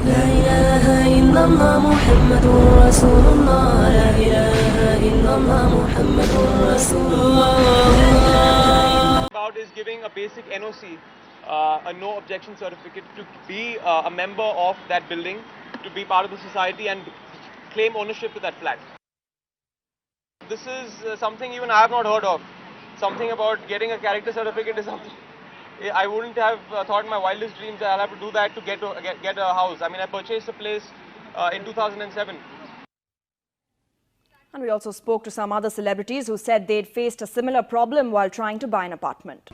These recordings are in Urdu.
لا إله إلا الله محمد رسول الله لا إله إلا الله محمد رسول الله. About is giving a basic NOC, a no objection certificate, to be a member of that building, to be part of the society and claim ownership to that flat. This is something even I have not heard of. Something about getting a character certificate is something I wouldn't have thought in my wildest dreams that I'll have to do that to get a house. I mean, I purchased a place in 2007. And we also spoke to some other celebrities who said they'd faced a similar problem while trying to buy an apartment.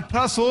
1800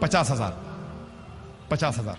50,000. 50,000.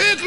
1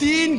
3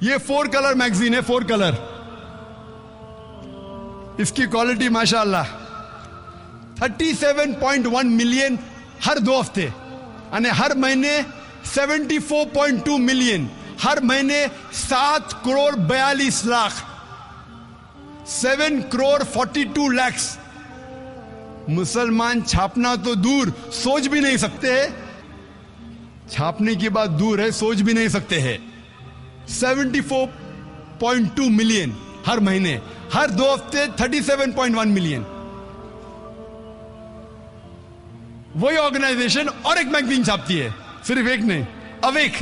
یہ 4 کلر میگزین ہے, 4 کلر. اس کی کوالٹی ماشاء اللہ 37.1 ملین ہر 2 ہفتے, یعنی ہر مہینے 74.2 ملین, ہر مہینے 7 کروڑ 42 لاکھ, 7 کروڑ 42 lakhs. مسلمان چھاپنا تو دور, سوچ بھی نہیں سکتے ہیں, چھاپنے کی بات دور ہے, سوچ بھی نہیں سکتے ہیں. 74.2 ملین ہر مہینے, ہر 2 ہفتے 37.1 ملین. وہی آرگنائزیشن اور ایک میگزین چھاپتی ہے, صرف ایک نہیں, اویک.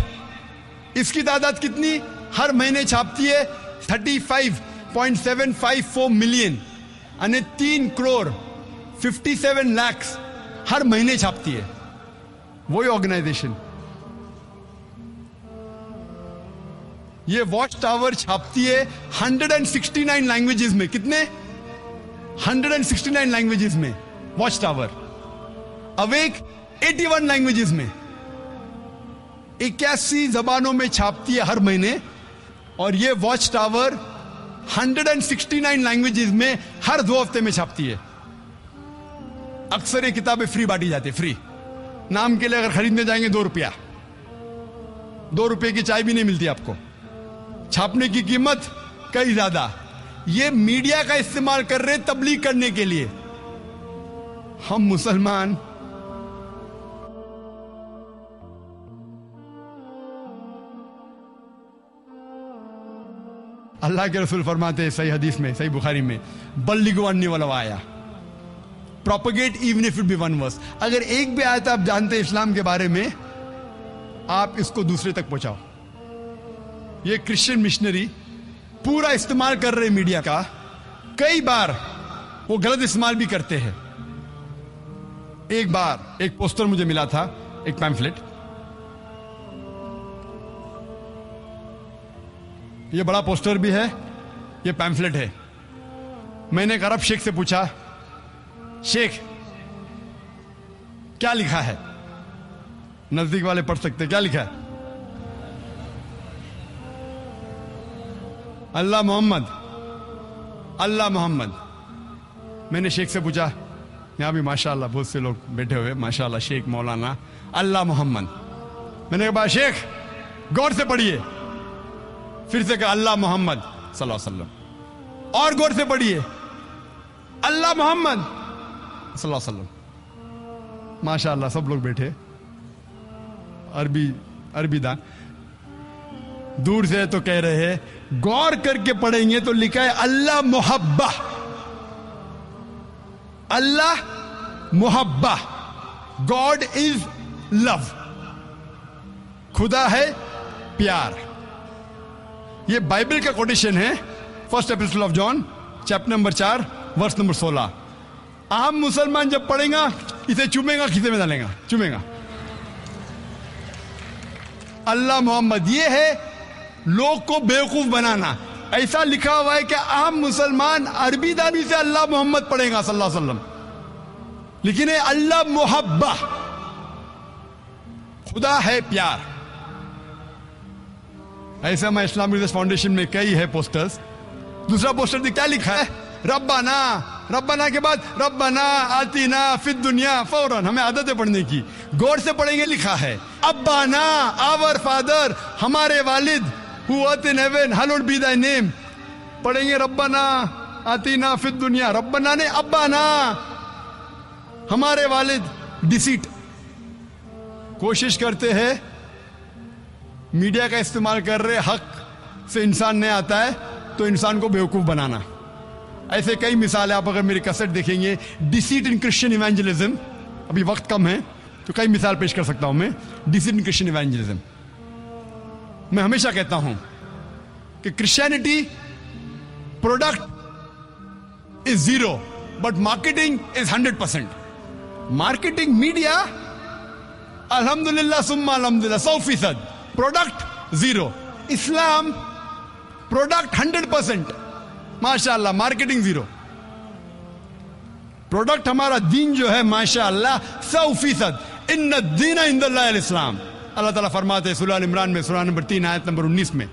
اس کی تعداد کتنی ہر مہینے چھاپتی ہے؟ 35.754 ملین, یعنی 3 کروڑ 57 lakhs ہر مہینے چھاپتی ہے. وہی آرگنائزیشن. یہ واچ ٹاور چھاپتی ہے 169 لینگویجز میں. کتنے؟ 169 لینگویجز میں واچ ٹاور. اویک 81 لینگویجز میں, 81 زبانوں میں چھاپتی ہے ہر مہینے. اور یہ واچ ٹاور 169 لینگویجز میں ہر 2 ہفتے میں چھاپتی ہے. اکثر یہ کتابیں فری بانٹی جاتی ہے, فری. نام کے لیے اگر خریدنے جائیں گے 2 روپیہ, 2 روپے کی چائے بھی نہیں ملتی آپ کو. چھاپنے کی قیمت کئی زیادہ. یہ میڈیا کا استعمال کر رہے تبلیغ کرنے کے لیے. ہم مسلمان اللہ کے رسول فرماتے ہیں صحیح حدیث میں, صحیح بخاری میں, بلغوا انی ولو آیا, propagate even if it be 1 verse. اگر ایک بھی آیت آپ جانتے ہیں اسلام کے بارے میں, آپ اس کو دوسرے تک پہنچاؤ. یہ کرسچن مشنری پورا استعمال کر رہے میڈیا کا. کئی بار وہ غلط استعمال بھی کرتے ہیں. ایک بار ایک پوسٹر مجھے ملا تھا, ایک پیمفلٹ. یہ بڑا پوسٹر بھی ہے, یہ پیمفلٹ ہے. میں نے ایک عرب شیخ سے پوچھا, شیخ کیا لکھا ہے؟ نزدیک والے پڑھ سکتے, کیا لکھا ہے؟ اللہ محمد, اللہ محمد. میں نے شیخ سے پوچھا, یہاں بھی ماشاءاللہ بہت سے لوگ بیٹھے ہوئے, ماشاءاللہ شیخ مولانا, اللہ محمد. میں نے کہا شیخ غور سے پڑھیے. پھر سے کہا اللہ محمد صلی اللہ علیہ وسلم, اور غور سے پڑھیے اللہ محمد صلی اللہ علیہ وسلم. ماشاءاللہ سب لوگ بیٹھے, عربی دان. دور سے تو کہہ رہے ہیں, غور کر کے پڑھیں گے تو لکھا ہے اللہ محبہ, اللہ محبہ, گاڈ از لو, خدا ہے پیار. یہ بائبل کا کوٹیشن ہے, first epistle of John chapter number 4 verse number 16. عام مسلمان جب پڑھیں گا اسے چومے گا, کھیتے میں ڈالے گا, چومے گا. اللہ محمد یہ ہے لوگ کو بیوقوف بنانا. ایسا لکھا ہوا ہے کہ عام مسلمان عربی دانی سے اللہ محمد پڑھے گا صلی اللہ علیہ وسلم, لیکن اللہ محبہ, خدا ہے پیار. ایسا میں اسلام ریسرچ فاؤنڈیشن میں کئی ہے پوسٹرز. دوسرا پوسٹر کیا لکھا ہے؟ ربنا, ربنا کے بعد ربنا آتینا فی الدنیا. فوراً ہمیں عادت ہے پڑھنے کی, غور سے پڑھیں گے. لکھا ہے ابانا, آور فادر, ہمارے والد, who art in heaven, hallowed be thy name. پڑھیں گے ربنا آتینا فی الدنیا. ربنا نے ابانا, ہمارے والد. ڈیسیٹ. کوشش کرتے ہیں میڈیا کا استعمال کر رہے, حق سے انسان نہیں آتا ہے تو انسان کو بیوقوف بنانا. ایسے کئی مثال ہے. آپ اگر میری کیسٹ دیکھیں گے, ڈیسیٹ ان کرسچن ایوانجلزم, ابھی وقت کم ہے تو کئی مثال پیش کر سکتا ہوں میں. ڈیسیٹ ان کرسچن ایوانجلزم. میں ہمیشہ کہتا ہوں کہ Christianity product is 0 but marketing is 100%. Marketing media الحمدللہ ثم الحمدللہ 100%, پروڈکٹ 0. اسلام پروڈکٹ 100%, ماشاءاللہ مارکیٹنگ 0. پروڈکٹ ہمارا دین جو ہے ماشاءاللہ 100%. ان الدین عند اللہ الاسلام. اللہ تعالیٰ فرماتے ہیں سورہ ال عمران میں, سورہ نمبر 3 آیت نمبر 19 میں,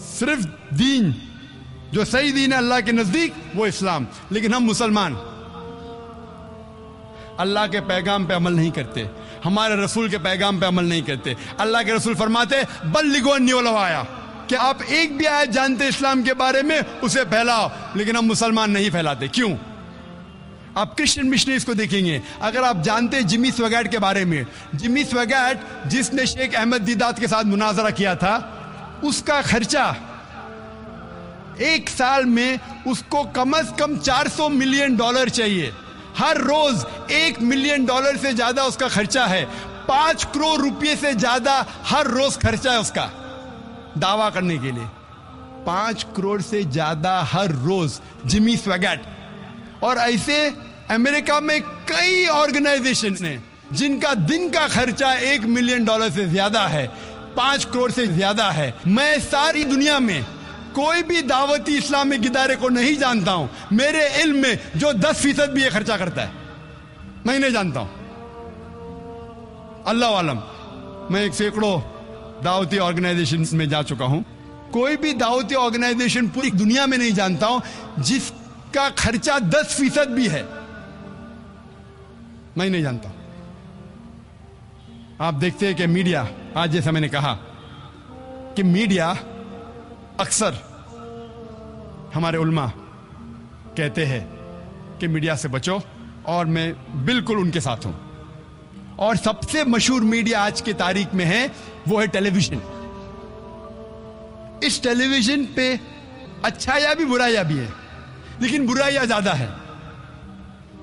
صرف دین جو صحیح دین ہے اللہ کے نزدیک وہ اسلام. لیکن ہم مسلمان اللہ کے پیغام پہ عمل نہیں کرتے, ہمارے رسول کے پیغام پہ عمل نہیں کرتے. اللہ کے رسول فرماتے بلغوا عنی ولو آیا, کہ آپ ایک بھی آیت جانتے اسلام کے بارے میں اسے پھیلاؤ. لیکن ہم مسلمان نہیں پھیلاتے. کیوں؟ آپ کرسچن مشنریز کو دیکھیں گے, اگر آپ جانتے جمی سویگیٹ کے بارے میں, جمی سویگیٹ جس نے شیخ احمد دیدات کے ساتھ مناظرہ کیا تھا, اس کا خرچہ ایک سال میں اس کو کم از کم $400 ملین چاہیے. ہر روز $1 ملین سے زیادہ اس کا خرچہ ہے. 5 کروڑ روپے سے زیادہ ہر روز خرچہ ہے اس کا دعویٰ کرنے کے لیے. 5 کروڑ سے زیادہ ہر روز جمی سویگیٹ. اور ایسے امریکہ میں کئی آرگنائزیشن ہیں جن کا دن کا خرچہ $1 ملین سے زیادہ ہے, 5 کروڑ سے زیادہ ہے. میں ساری دنیا میں کوئی بھی دعوتی اسلامک ادارے کو نہیں جانتا ہوں میرے علم میں جو 10% بھی یہ خرچہ کرتا ہے. میں نہیں جانتا ہوں. اللہ عالم, میں ایک سینکڑوں دعوتی آرگنائزیشن میں جا چکا ہوں. کوئی بھی دعوتی آرگنائزیشن پوری دنیا میں نہیں جانتا ہوں جس کا خرچہ 10% بھی ہے. میں نہیں جانتا. آپ دیکھتے ہیں کہ میڈیا, آج جیسا میں نے کہا کہ میڈیا اکثر ہمارے علماء کہتے ہیں کہ میڈیا سے بچو, اور میں بالکل ان کے ساتھ ہوں. اور سب سے مشہور میڈیا آج کی تاریخ میں ہے وہ ہے ٹیلی ویژن. اس ٹیلی ویژن پہ اچھا یا بھی برا بھی ہے, لیکن برائیاں زیادہ ہے.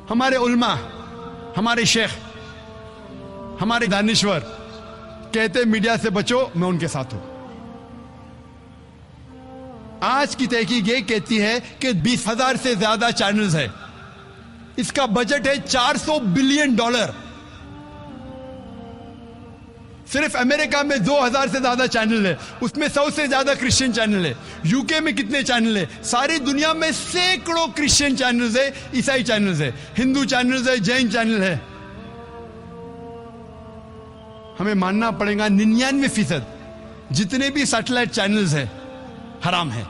ہمارے علماء, ہمارے شیخ, ہمارے دانشور کہتے میڈیا سے بچو, میں ان کے ساتھ ہوں. آج کی تحقیق یہ کہتی ہے کہ 20,000 سے زیادہ چینلز ہے, اس کا بجٹ ہے $400 بلین. صرف امریکہ میں 2,000 سے زیادہ چینل ہے, اس میں 100 سے زیادہ کرسچن چینل ہے. UK میں کتنے چینل ہے؟ ساری دنیا میں سینکڑوں کرسچن چینلز ہے, عیسائی چینلز ہے, ہندو چینلز ہے, جین چینل ہے. ہمیں ماننا پڑے گا 99% جتنے بھی سیٹلائٹ چینلز ہیں حرام ہے.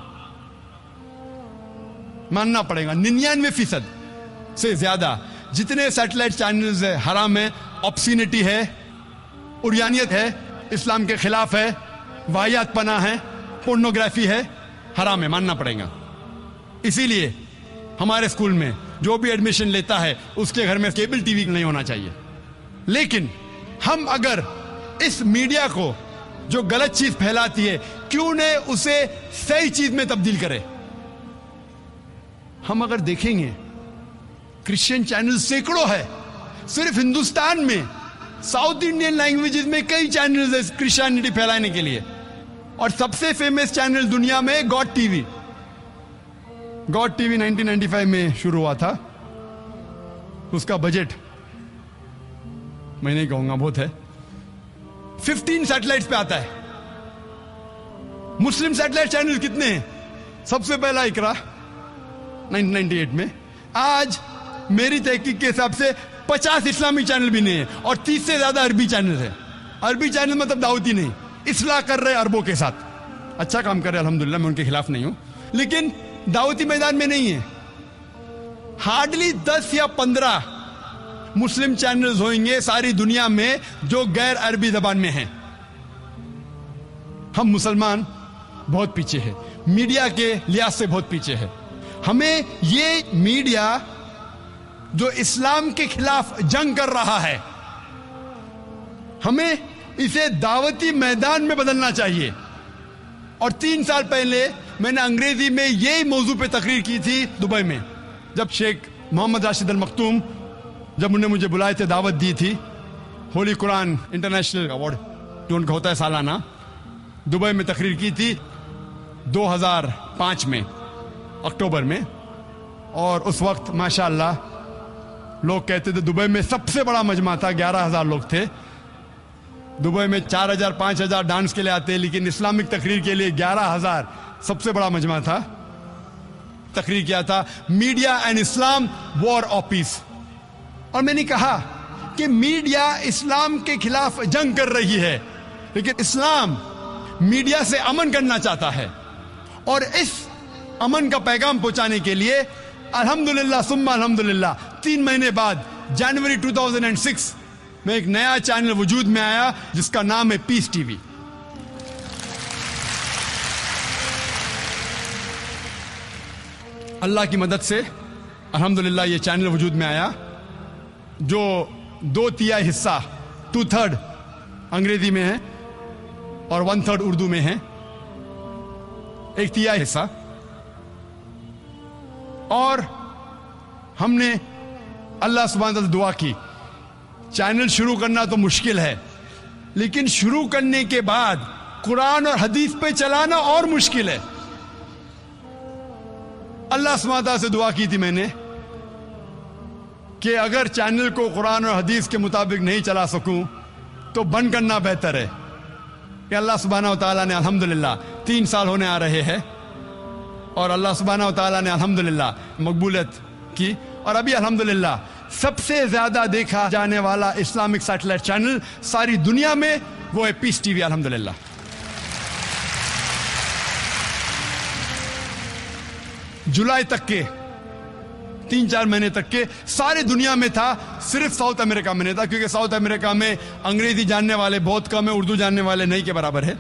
ماننا پڑے گا 99% سے زیادہ جتنے سیٹلائٹ چینلز ہیں حرام ہے. آبسینٹی ہے, عریانیت ہے, اسلام کے خلاف ہے, واہیات پناہ ہے, پورنوگرافی ہے, حرام ہے. ماننا پڑے گا. اسی لیے ہمارے اسکول میں جو بھی ایڈمیشن لیتا ہے اس کے گھر میں کیبل ٹی وی نہیں ہونا چاہیے. لیکن ہم اگر اس میڈیا کو جو غلط چیز پھیلاتی ہے کیوں نہ اسے صحیح چیز میں تبدیل کرے. ہم اگر دیکھیں گے کرسچن چینل سینکڑوں ہے. صرف ہندوستان میں ساؤتھ انڈین لینگویجز میں کئی چینلز ہیں کرسچینٹی پھیلانے کے لیے. اور سب سے فیمس چینل دنیا میں God T V. God T V 1995 میں شروع ہوا تھا. اس کا بجٹ میں نہیں کہوں گا, بہت ہے. 15 سیٹلائٹس پہ آتا ہے. مسلم سیٹلائٹ چینل کتنے ہیں؟ سب سے پہلا اقرا 1998 میں. آج میری تحقیق کے حساب سے 50 اسلامی چینل بھی نہیں ہے, اور 30 سے زیادہ عربی چینل ہے. عربی چینل مطلب دعوتی نہیں, اصلاح کر رہے عربوں کے ساتھ. اچھا کام کر رہے الحمدللہ, میں ان کے خلاف نہیں ہوں, لیکن دعوتی میدان میں نہیں ہے. ہارڈلی 10 یا 15 مسلم چینلز ہوئیں گے ساری دنیا میں جو غیر عربی زبان میں ہیں. ہم مسلمان بہت پیچھے ہیں, میڈیا کے لحاظ سے بہت پیچھے ہے. ہمیں یہ میڈیا جو اسلام کے خلاف جنگ کر رہا ہے, ہمیں اسے دعوتی میدان میں بدلنا چاہیے. اور 3 سال پہلے میں نے انگریزی میں یہی موضوع پہ تقریر کی تھی دبئی میں, جب شیخ محمد راشد المختوم جب انہوں نے مجھے بلائے تھے, دعوت دی تھی. ہولی قرآن انٹرنیشنل ایوارڈ جو ان کا ہوتا ہے سالانہ, دبئی میں تقریر کی تھی 2005 میں اکتوبر میں. اور اس وقت ماشاءاللہ لوگ کہتے تھے دبئی میں سب سے بڑا مجمع تھا, 11,000 لوگ تھے. دبئی میں 4,000 5,000 ڈانس کے لیے آتے, لیکن اسلامک تقریر کے لیے 11,000 سب سے بڑا مجمع تھا. تقریر کیا تھا media and Islam war of peace. اور میں نے کہا کہ میڈیا اسلام کے خلاف جنگ کر رہی ہے, لیکن اسلام میڈیا سے امن کرنا چاہتا ہے. اور اس امن کا پیغام پہنچانے کے لیے الحمدللہ ثم الحمدللہ 3 مہینے بعد جنوری 2006 میں ایک نیا چینل وجود میں آیا جس کا نام ہے پیس ٹی وی. اللہ کی مدد سے الحمدللہ یہ چینل وجود میں آیا جو 2/3 حصہ 2/3 انگریزی میں ہے اور 1/3 اردو میں ہے. 1/3 حصہ. اور ہم نے اللہ سبحانہ تعالیٰ سے دعا کی چینل شروع کرنا تو مشکل ہے لیکن شروع کرنے کے بعد قرآن اور حدیث پہ چلانا اور مشکل ہے. اللہ سبحانہ تعالیٰ سے دعا کی تھی میں نے کہ اگر چینل کو قرآن اور حدیث کے مطابق نہیں چلا سکوں تو بند کرنا بہتر ہے. کہ اللہ سبحانہ وتعالیٰ نے الحمدللہ 3 سال ہونے آ رہے ہیں اور اللہ سبحانہ وتعالیٰ نے الحمدللہ مقبولیت کی اور ابھی الحمدللہ سب سے زیادہ دیکھا جانے والا اسلامک سیٹلائٹ چینل ساری دنیا میں وہ ہے پیس ٹی وی. الحمدللہ جولائی تک کے 3-4 مہینے تک کے سارے دنیا میں تھا, صرف ساؤتھ امریکہ میں نہیں تھا کیونکہ ساؤتھ امریکہ میں انگریزی جاننے والے بہت کم ہیں, اردو جاننے والے نہیں کے برابر ہے.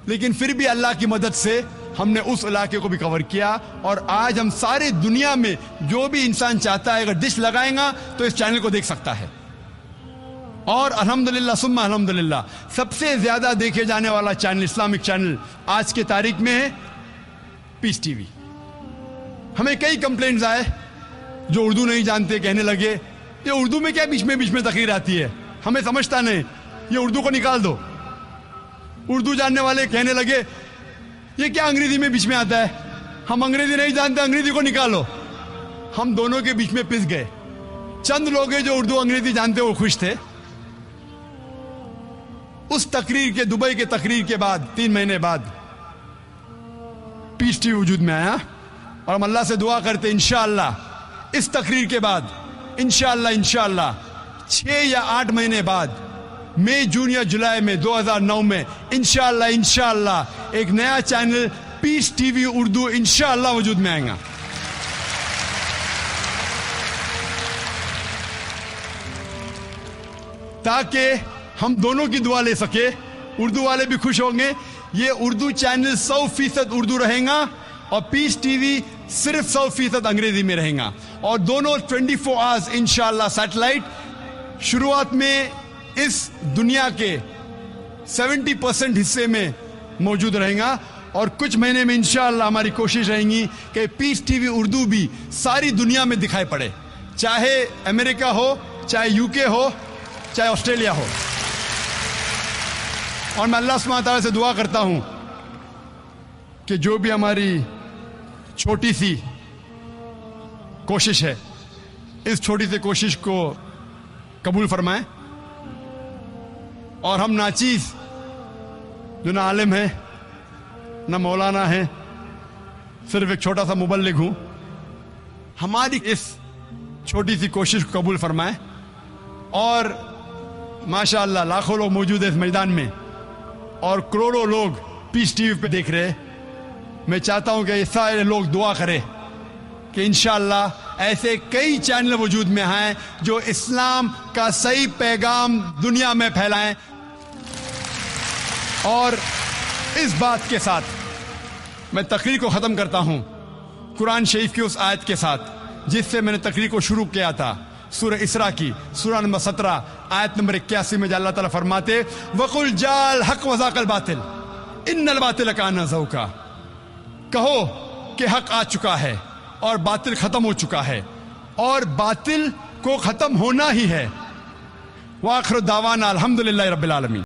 لیکن پھر بھی اللہ کی مدد سے ہم نے اس علاقے کو بھی کور کیا اور آج ہم سارے دنیا میں جو بھی انسان چاہتا ہے اگر ڈش لگائیں گا تو اس چینل کو دیکھ سکتا ہے. اور الحمدللہ ثم الحمدللہ سب سے زیادہ دیکھے جانے والا چینل اسلامک چینل آج کے تاریخ میں ہے پیس ٹی وی. ہمیں کئی کمپلینٹس آئے جو اردو نہیں جانتے, کہنے لگے یہ اردو میں کیا بیچ میں تقریر آتی ہے, ہمیں سمجھتا نہیں, یہ اردو کو نکال دو. اردو جاننے والے کہنے لگے یہ کیا انگریزی میں بیچ میں آتا ہے, ہم انگریزی نہیں جانتے, انگریزی کو نکالو. ہم دونوں کے بیچ میں پس گئے. چند لوگ ہیں جو اردو انگریزی جانتے وہ خوش تھے. اس تقریر کے دبئی کے تقریر کے بعد 3 مہینے بعد پیس ٹی وی وجود میں آیا اور ہم اللہ سے دعا کرتے انشاءاللہ اس تقریر کے بعد انشاءاللہ 6 یا 8 مہینے بعد مئی جون یا جولائی میں 2009 میں انشاءاللہ ایک نیا چینل پیس ٹی وی اردو انشاءاللہ وجود میں آئے گا. تاکہ ہم دونوں کی دعا لے سکے, اردو والے بھی خوش ہوں گے. یہ اردو چینل 100% اردو رہیں گا اور پیس ٹی وی صرف 100% انگریزی میں رہیں گا اور دونوں 24 آورز انشاءاللہ سیٹلائٹ. شروعات میں اس دنیا کے 70% حصے میں موجود رہیں گا اور کچھ مہینے میں انشاءاللہ ہماری کوشش رہیں گی کہ پیس ٹی وی اردو بھی ساری دنیا میں دکھائی پڑے, چاہے امریکہ ہو, چاہے یو کے ہو, چاہے آسٹریلیا ہو. اور میں اللہ سبحانہ تعالیٰ سے دعا کرتا ہوں کہ جو بھی ہماری چھوٹی سی کوشش ہے اس چھوٹی سی کوشش کو قبول فرمائیں اور ہم ناچیز جو نہ عالم ہے نہ مولانا ہے, صرف ایک چھوٹا سا مبلغ ہوں, ہماری اس چھوٹی سی کوشش کو قبول فرمائیں. اور ماشاءاللہ لاکھوں لوگ موجود ہیں اس میدان میں اور کروڑوں لوگ پیس ٹی وی پہ دیکھ رہے. میں چاہتا ہوں کہ یہ سارے لوگ دعا کریں کہ انشاءاللہ ایسے کئی چینل وجود میں آئیں جو اسلام کا صحیح پیغام دنیا میں پھیلائیں. اور اس بات کے ساتھ میں تقریر کو ختم کرتا ہوں قرآن شریف کی اس آیت کے ساتھ جس سے میں نے تقریر کو شروع کیا تھا, سورہ اسراء کی سورہ نمبر 17 آیت نمبر 81 میں جب اللہ تعالیٰ فرماتے وَقُلْ جَاءَ الْحَقُّ وَزَهَقَ الْبَاطِلُ إِنَّ الْبَاطِلَ كَانَ زَهُوقًا. کہو کہ حق آ چکا ہے اور باطل ختم ہو چکا ہے اور باطل کو ختم ہونا ہی ہے. وآخر دعوانا الحمدللہ رب العالمین.